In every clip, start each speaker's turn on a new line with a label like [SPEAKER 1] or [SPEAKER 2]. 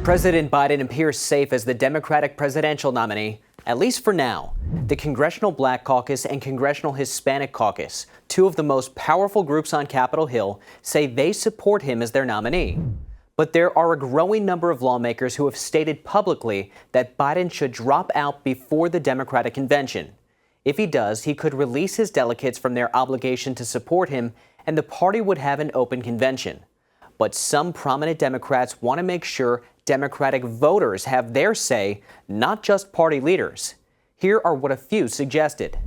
[SPEAKER 1] President Biden appears safe as the Democratic presidential nominee, at least for now. The Congressional Black Caucus and Congressional Hispanic Caucus, two of the most powerful groups on Capitol Hill, say they support him as their nominee. But there are a growing number of lawmakers who have stated publicly that Biden should drop out before the Democratic convention. If he does, he could release his delegates from their obligation to support him, and the party would have an open convention. But some prominent Democrats want to make sure Democratic voters have their say, not just party leaders. Here are what a few suggested.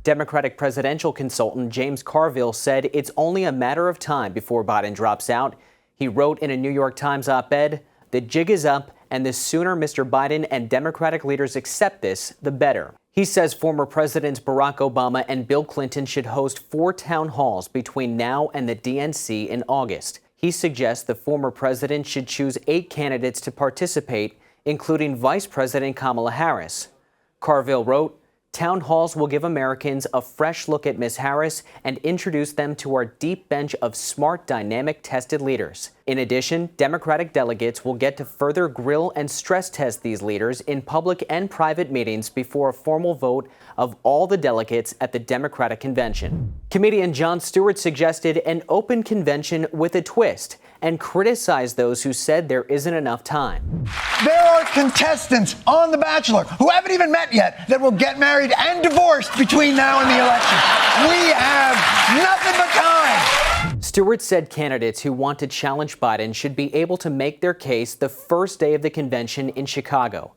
[SPEAKER 1] Democratic presidential consultant James Carville said it's only a matter of time before Biden drops out. He wrote in a New York Times op-ed, "The jig is up, and the sooner Mr. Biden and Democratic leaders accept this, the better." He says former Presidents Barack Obama and Bill Clinton should host 4 town halls between now and the DNC in August. He suggests the former president should choose 8 candidates to participate, including Vice President Kamala Harris. Carville wrote, "Town halls will give Americans a fresh look at Ms. Harris and introduce them to our deep bench of smart, dynamic, tested leaders. In addition, Democratic delegates will get to further grill and stress test these leaders in public and private meetings before a formal vote of all the delegates at the Democratic convention." Comedian Jon Stewart suggested an open convention with a twist and criticized those who said there isn't enough time.
[SPEAKER 2] There are contestants on The Bachelor who haven't even met yet that will get married and divorced between now and the election. We have nothing but time.
[SPEAKER 1] Stewart said candidates who want to challenge Biden should be able to make their case the first day of the convention in Chicago.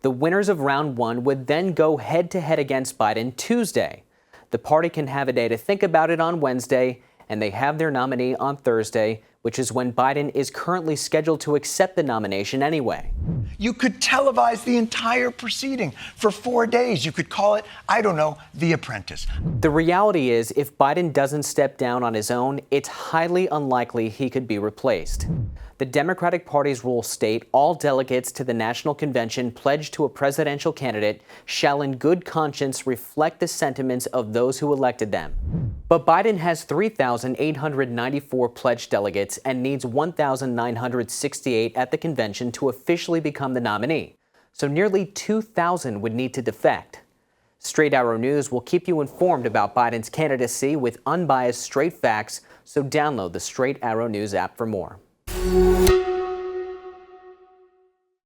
[SPEAKER 1] The winners of round 1 would then go head-to-head against Biden Tuesday. The party can have a day to think about it on Wednesday, and they have their nominee on Thursday, which is when Biden is currently scheduled to accept the nomination anyway.
[SPEAKER 2] You could televise the entire proceeding for 4 days. You could call it, I don't know, The Apprentice.
[SPEAKER 1] The reality is, if Biden doesn't step down on his own, it's highly unlikely he could be replaced. The Democratic Party's rules state all delegates to the National Convention pledged to a presidential candidate shall in good conscience reflect the sentiments of those who elected them. But Biden has 3,894 pledged delegates and needs 1,968 at the convention to officially become the nominee. So nearly 2,000 would need to defect. Straight Arrow News will keep you informed about Biden's candidacy with unbiased straight facts, so download the Straight Arrow News app for more.